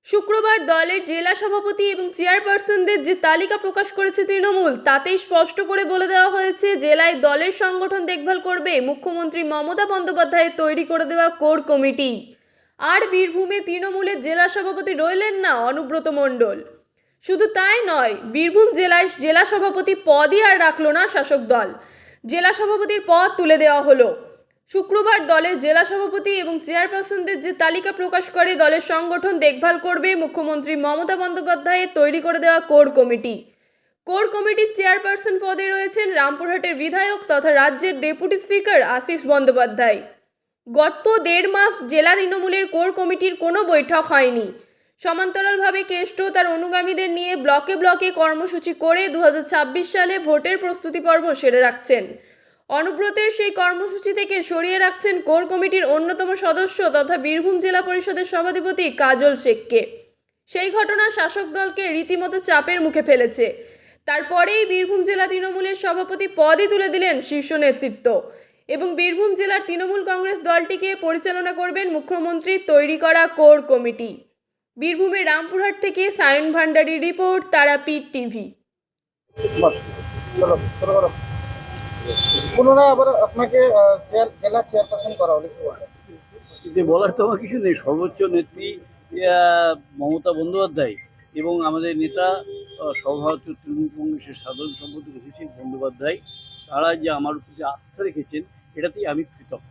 শুক্রবার দলের জেলা সভাপতি এবং চেয়ারপারসনদের যে তালিকা প্রকাশ করেছে তৃণমূল, তাতেই স্পষ্ট করে বলে দেওয়া হয়েছে জেলায় দলের সংগঠন দেখভাল করবে মুখ্যমন্ত্রী মমতা বন্দ্যোপাধ্যায়ের তৈরি করে দেওয়া কোর কমিটি। আর বীরভূমে তৃণমূলের জেলা সভাপতি রইলেন না অনুব্রত মণ্ডল। শুধু তাই নয়, বীরভূম জেলায় জেলা সভাপতি পদই আর রাখল না শাসক দল, জেলা সভাপতির পদ তুলে দেওয়া হলো। শুক্রবার দলের জেলা সভাপতি এবং চেয়ারপারসনদের যে তালিকা প্রকাশ করে দলের সংগঠন দেখভাল করবে মুখ্যমন্ত্রী মমতা বন্দ্যোপাধ্যায়ের তৈরি করে দেওয়া কোর কমিটি। কোর কমিটির চেয়ারপারসন পদে রয়েছেন রামপুরহাটের বিধায়ক তথা রাজ্যের ডেপুটি স্পিকার আশিস বন্দ্যোপাধ্যায়। গত 1.5 মাস জেলা তৃণমূলের কোর কমিটির কোনো বৈঠক হয়নি। সমান্তরালভাবে কেষ্ট তার অনুগামীদের নিয়ে ব্লকে ব্লকে কর্মসূচি করে 2026 সালে ভোটের প্রস্তুতি পর্ব সেরে রাখছেন। অনুব্রতের সেই কর্মসূচি থেকে সরিয়ে রাখছেন কোর কমিটির অন্যতম সদস্য তথা বীরভূম জেলা পরিষদের সভাধিপতি কাজল শেখকে। সেই ঘটনা শাসক দলকে রীতিমতো চাপের মুখে ফেলেছে। তারপরেই বীরভূম জেলা তৃণমূলের সভাপতি পদই তুলে দিলেন শীর্ষ নেতৃত্ব এবং বীরভূম জেলার তৃণমূল কংগ্রেস দলটিকে পরিচালনা করবেন মুখ্যমন্ত্রীর তৈরি করা কোর কমিটি। বীরভূমের রামপুরহাট থেকে সায়ন ভান্ডারীর রিপোর্ট, তারাপীঠ টিভি। পুনরায় আবার আপনাকে জেলা চেয়ারপারসন করা হলো, কি বলবেন? এতে বলার তো আমার কিছু নেই। সর্বোচ্চ নেত্রী মমতা বন্দ্যোপাধ্যায় এবং আমাদের নেতা সর্বভারতীয় তৃণমূল কংগ্রেসের সাধারণ সম্পাদক অভিষেক বন্দ্যোপাধ্যায়, তারা যে আমার উপর যে আস্থা রেখেছেন, এটাতেই আমি কৃতজ্ঞ।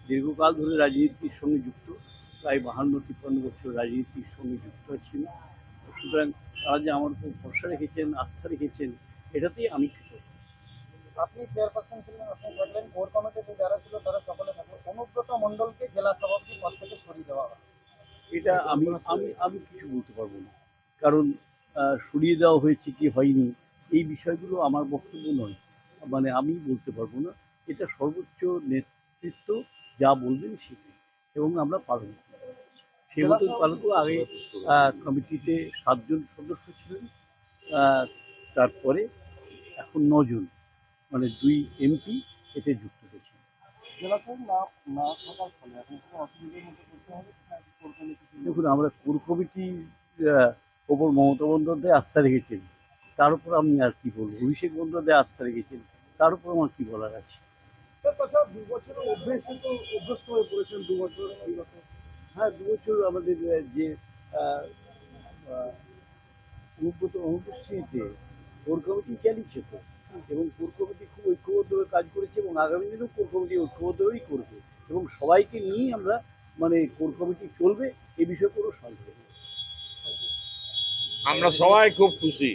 দীর্ঘকাল ধরে রাজনীতির সঙ্গে যুক্ত, প্রায় 52-53 বছর রাজনীতির সঙ্গে যুক্ত ছিল। সুতরাং তারা যে আমার উপর ভরসা রেখেছেন, আস্থা রেখেছেন, এটাতেই আমি কৃতজ্ঞ। আপনি চেয়ারপারসন ছিলেন, আপনি থাকলেন, কোর কমিটিতে যারা ছিল তারা সকলে থাকলেন, অনুব্রত মণ্ডলকে জেলা সভাপতি পদ থেকে সরিয়ে দেওয়া হয়। এটা আমি আমি আমি কিছু বলতে পারবো না, কারণ সরিয়ে দেওয়া হয়েছে কি হয়নি এই বিষয়গুলো আমার বক্তব্য নয়, মানে আমি বলতে পারবো না। এটা সর্বোচ্চ নেতৃত্ব যা বলবেন সেটাই, এবং আমরা পালন করব। সে মতো পালন করব। আগে কমিটিতে 7 জন সদস্য ছিলেন, তারপরে এখন 9 জন, মানে 2 এমপি এতে যুক্ত হয়েছে। জেলা সাহেব না থাকার ফলে এখন কোনো অসুবিধার মধ্যে পড়তে হবে না? কোর কমিটি দেখুন, আমরা কোর কমিটির ওপর মমতা বন্দ্যোপাধ্যায় আস্থা রেখেছেন, তার উপর আমি আর কি বলবো। অভিষেক বন্দ্যোপাধ্যায় আস্থা রেখেছেন, তার উপর আমার কি বলার আছে। তাছাড়া 2 বছরের অভ্যস্ত হয়ে পড়েছেন, 2 বছর বিগত। হ্যাঁ, 2 বছর আমাদের যে অনুপস্থিতিতে কোর কমিটি চালিয়েছে তো, এবং কোর কমিটি খুব ঐক্যবদ্ধভাবে কাজ করেছে, এবং আগামী দিনেও কোর কমিটি ঐক্যবদ্ধভাবেই করবে, এবং সবাইকে নিয়েই আমরা মানে কোর কমিটি চলবে, এ বিষয়ে কোনো সন্দেহ নেই। আমরা সবাই খুব খুশি।